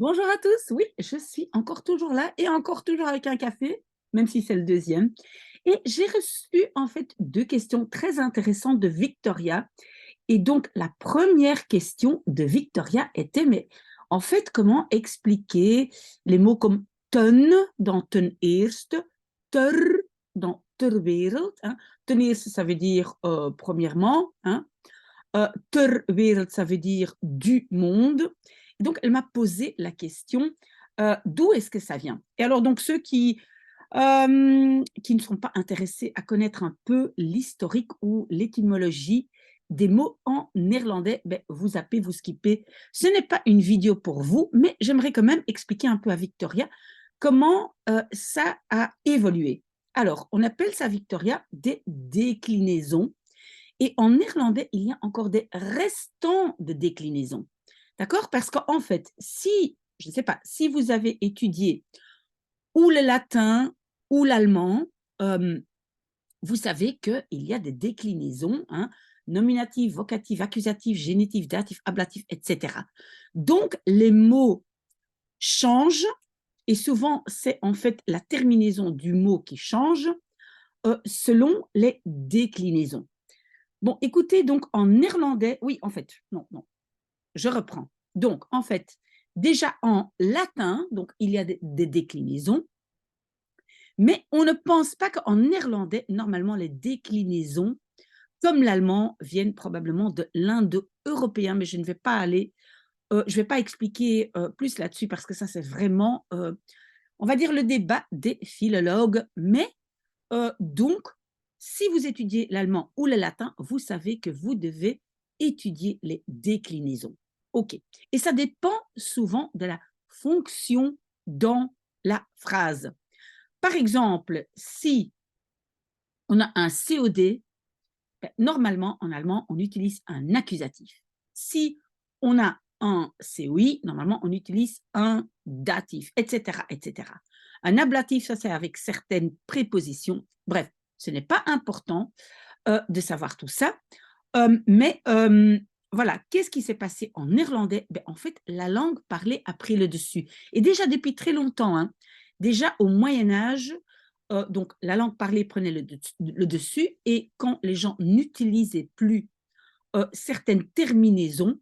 Bonjour à tous, oui, je suis encore toujours là et encore toujours avec un café, même si c'est le deuxième. Et j'ai reçu en fait deux questions très intéressantes de Victoria. Et donc la première question de Victoria était, mais en fait, comment expliquer les mots comme ten dans ten eerste, ter dans ter wereld, hein. Ten eerste, ça veut dire premièrement, hein. Ter wereld, ça veut dire du monde. Et donc, elle m'a posé la question, d'où est-ce que ça vient? Et alors, donc, ceux qui ne sont pas intéressés à connaître un peu l'historique ou l'étymologie des mots en néerlandais, ben, vous zappez, vous skippez. Ce n'est pas une vidéo pour vous, mais j'aimerais quand même expliquer un peu à Victoria comment ça a évolué. Alors, on appelle ça, Victoria, des déclinaisons et en néerlandais, il y a encore des restants de déclinaison. D'accord? Parce qu'en fait, si, je ne sais pas, si vous avez étudié ou le latin ou l'allemand, euh, vous savez qu'il y a des déclinaisons, hein, nominatif, vocatif, accusatif, génitif, datif, ablatif, etc. Donc, les mots changent et souvent, c'est en fait la terminaison du mot qui change selon les déclinaisons. Bon, écoutez, donc en néerlandais, oui, en fait, non, non, je reprends. Donc, en fait, déjà en latin, donc il y a des déclinaisons, mais on ne pense pas qu'en néerlandais, normalement, les déclinaisons, comme l'allemand, viennent probablement de l'indo-européen, mais je ne vais pas aller, je ne vais pas expliquer plus là-dessus parce que ça, c'est vraiment, on va dire, le débat des philologues, mais donc, si vous étudiez l'allemand ou le latin, vous savez que vous devez étudier les déclinaisons. OK. Et ça dépend souvent de la fonction dans la phrase. Par exemple, si on a un COD, ben, normalement, en allemand, on utilise un accusatif. Si on a un COI, normalement, on utilise un datif, etc., etc. Un ablatif, ça c'est avec certaines prépositions. Bref, ce n'est pas important de savoir tout ça. Mais voilà, qu'est-ce qui s'est passé en néerlandais? Ben, en fait, la langue parlée a pris le dessus. Et déjà depuis très longtemps, hein, déjà au Moyen Âge, donc la langue parlée prenait le dessus et quand les gens n'utilisaient plus certaines terminaisons,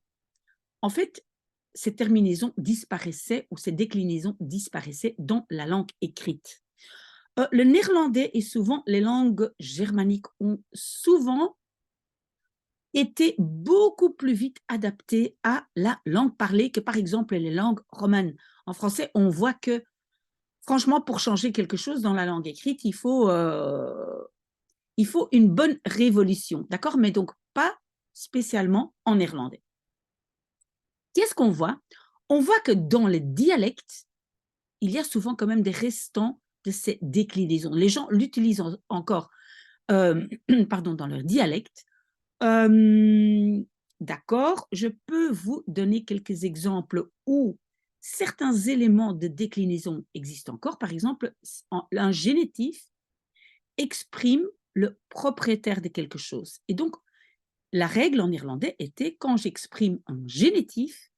en fait, ces terminaisons disparaissaient ou ces déclinaisons disparaissaient dans la langue écrite. Le néerlandais et souvent les langues germaniques ont souvent été beaucoup plus vite adaptées à la langue parlée que par exemple les langues romanes. En français, on voit que franchement, pour changer quelque chose dans la langue écrite, il faut une bonne révolution, d'accord? Mais donc pas spécialement en néerlandais. Qu'est-ce qu'on voit? On voit que dans les dialectes, il y a souvent quand même des restants de ces déclinaisons. Les gens l'utilisent encore pardon, dans leur dialecte. D'accord, je peux vous donner quelques exemples où certains éléments de déclinaison existent encore. Par exemple, un génitif exprime le propriétaire de quelque chose. Et donc, la règle en irlandais était quand j'exprime un génitif,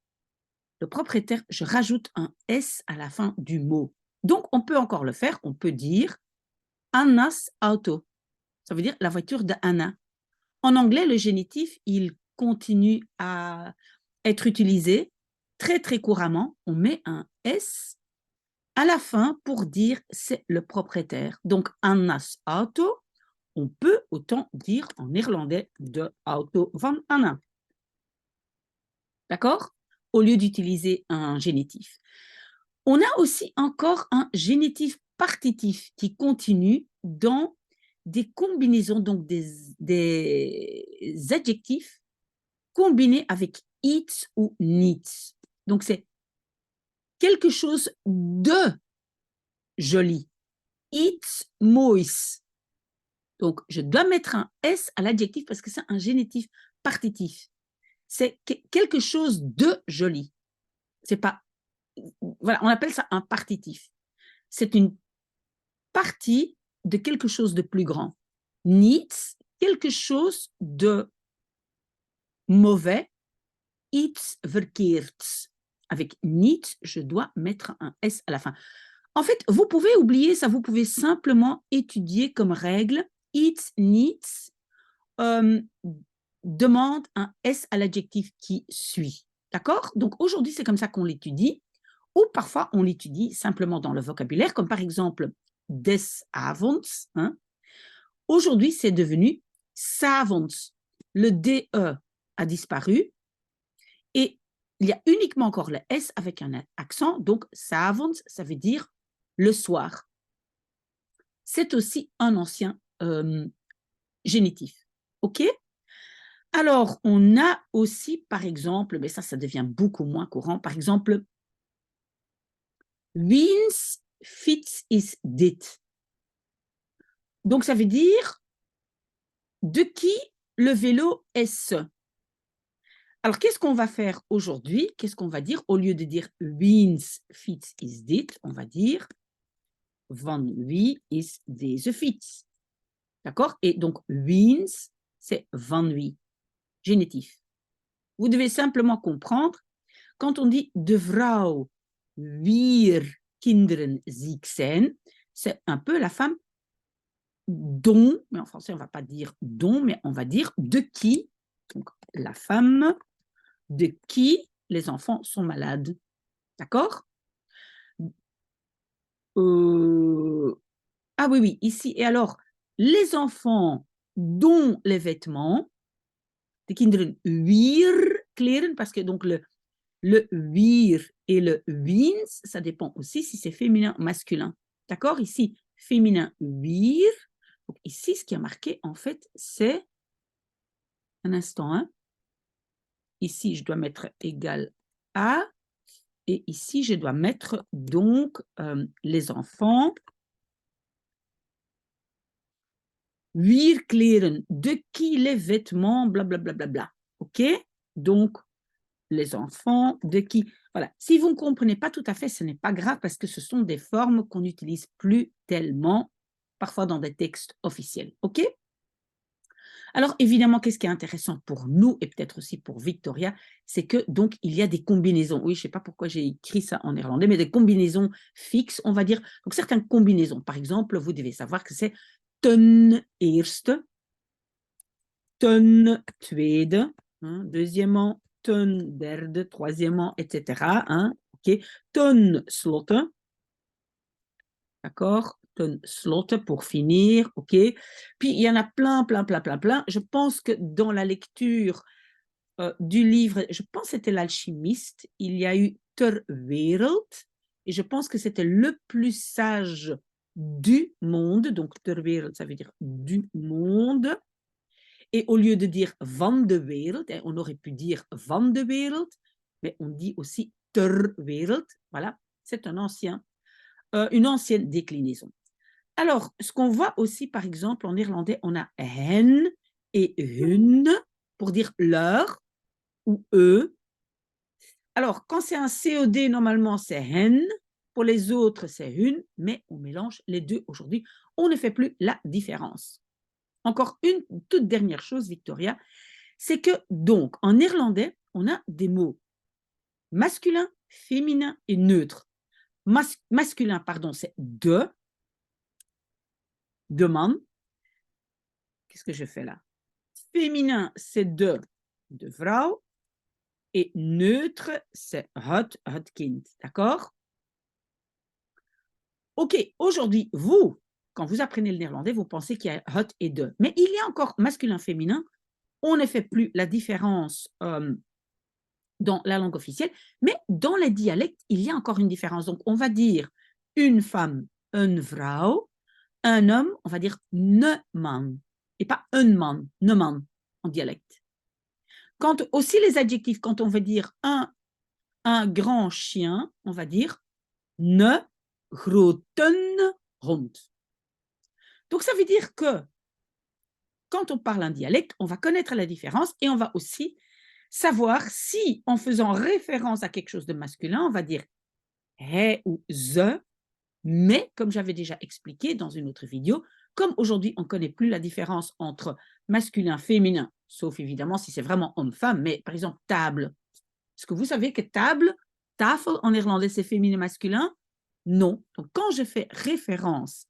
le propriétaire, je rajoute un S à la fin du mot. Donc, on peut encore le faire. On peut dire Anna's auto. Ça veut dire la voiture de Anna. En anglais, le génitif, il continue à être utilisé très, très couramment. On met un S à la fin pour dire c'est le propriétaire. Donc, Anna's auto, on peut autant dire en néerlandais de auto van Anna. D'accord? Au lieu d'utiliser un génitif. On a aussi encore un génitif partitif qui continue dans des combinaisons, donc des adjectifs combinés avec it ou needs. Donc, c'est quelque chose de joli. It's moois. Donc, je dois mettre un S à l'adjectif parce que c'est un génitif partitif. C'est quelque chose de joli. C'est pas, voilà, on appelle ça un partitif. C'est une partie de quelque chose de plus grand. Niets, quelque chose de mauvais. Iets verkeerds. avec needs, je dois mettre un S à la fin. En fait, vous pouvez oublier ça, vous pouvez simplement étudier comme règle it, needs, demande un S à l'adjectif qui suit. D'accord? Donc aujourd'hui, c'est comme ça qu'on l'étudie, ou parfois on l'étudie simplement dans le vocabulaire, comme par exemple des Avonds. Hein? Aujourd'hui, c'est devenu s'avonds. Le DE a disparu et il y a uniquement encore le S avec un accent, donc s'avonds, ça veut dire le soir. C'est aussi un ancien génitif. OK? Alors, on a aussi, par exemple, mais ça devient beaucoup moins courant, par exemple, wiens fiets is dit. Donc, ça veut dire de qui le vélo est-ce? Alors, qu'est-ce qu'on va faire aujourd'hui? Qu'est-ce qu'on va dire? Au lieu de dire wiens fiets is dit, on va dire van wie is deze fiets. D'accord? Et donc, wiens, c'est van wie. Génitif. Vous devez simplement comprendre, quand on dit de vrouw wier kinderen ziek zijn, c'est un peu la femme dont, mais en français on ne va pas dire dont, mais on va dire de qui, donc la femme de qui les enfants sont malades. D'accord? Ah oui, oui, ici. Et alors, les enfants dont les vêtements, de kinderen wier kleren, parce que donc le wir et le wiens, ça dépend aussi si c'est féminin ou masculin. D'accord? Ici, féminin wir. Donc ici, ce qui a marqué, en fait, c'est un instant. Hein? Ici, je dois mettre égal à. Et ici, je dois mettre donc les enfants. Wir kleren, de qui les vêtements, blablabla. Bla, bla, bla, bla. OK? Donc, les enfants, de qui. Voilà. Si vous ne comprenez pas tout à fait, ce n'est pas grave parce que ce sont des formes qu'on n'utilise plus tellement, parfois dans des textes officiels. OK? Alors, évidemment, qu'est-ce qui est intéressant pour nous et peut-être aussi pour Victoria, c'est que donc il y a des combinaisons. Oui, je ne sais pas pourquoi j'ai écrit ça en néerlandais, mais des combinaisons fixes, on va dire. Donc, certaines combinaisons. Par exemple, vous devez savoir que c'est ten eerste, ten tweede, hein, deuxièmement, ten derde, troisièmement, etc. Hein, okay. Ten slotte, d'accord? Ten slotte pour finir, ok? Puis il y en a plein. Je pense que dans la lecture du livre, je pense que c'était l'alchimiste, il y a eu ter wereld, et je pense que c'était le plus sage du monde, donc ter wereld, ça veut dire du monde. Et au lieu de dire van de wereld, on aurait pu dire van de wereld, mais on dit aussi ter wereld. Voilà, c'est une ancienne déclinaison. Alors, ce qu'on voit aussi, par exemple, en néerlandais, on a hen et hun pour dire leur ou eux. Alors, quand c'est un COD, normalement, c'est hen. Pour les autres, c'est hun, mais on mélange les deux aujourd'hui. On ne fait plus la différence. Encore une toute dernière chose, Victoria, c'est que donc en néerlandais, on a des mots masculin, féminin et neutre. Masculin, pardon, c'est de man. Qu'est-ce que je fais là? Féminin, c'est de vrouw. Et neutre, c'est het kind. D'accord? Ok, aujourd'hui, vous, quand vous apprenez le néerlandais, vous pensez qu'il y a het et de. Mais il y a encore masculin, féminin. On ne fait plus la différence dans la langue officielle, mais dans les dialectes, il y a encore une différence. Donc, on va dire une femme, een vrouw, un homme, on va dire ne man, et pas un man, ne man, en dialecte. Quand aussi les adjectifs, quand on veut dire un grand chien, on va dire ne groten hond. Donc, ça veut dire que quand on parle un dialecte, on va connaître la différence et on va aussi savoir si, en faisant référence à quelque chose de masculin, on va dire he ou ze, mais comme j'avais déjà expliqué dans une autre vidéo, comme aujourd'hui on ne connaît plus la différence entre masculin, féminin, sauf évidemment si c'est vraiment homme-femme, mais par exemple table. Est-ce que vous savez que table tafel en néerlandais, c'est féminin masculin? Non. Donc, quand je fais référence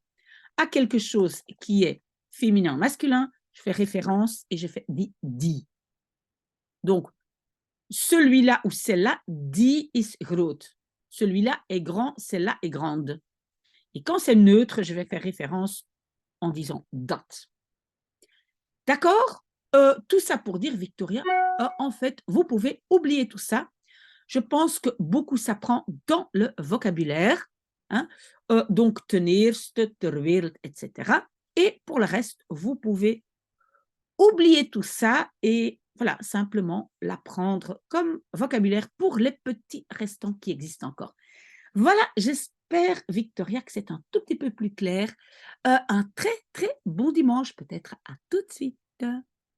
à quelque chose qui est féminin masculin, je fais référence et je fais die. Donc, celui-là ou celle-là, die is groot. Celui-là est grand, celle-là est grande. Et quand c'est neutre, je vais faire référence en disant dat. D'accord? Tout ça pour dire, Victoria, en fait, vous pouvez oublier tout ça. Je pense que beaucoup s'apprend dans le vocabulaire. Hein? Donc, ten eerste, ter wereld, etc. Et pour le reste, vous pouvez oublier tout ça et voilà, simplement l'apprendre comme vocabulaire pour les petits restants qui existent encore. Voilà, j'espère, Victoria, que c'est un tout petit peu plus clair. Un très, très bon dimanche, peut-être à tout de suite.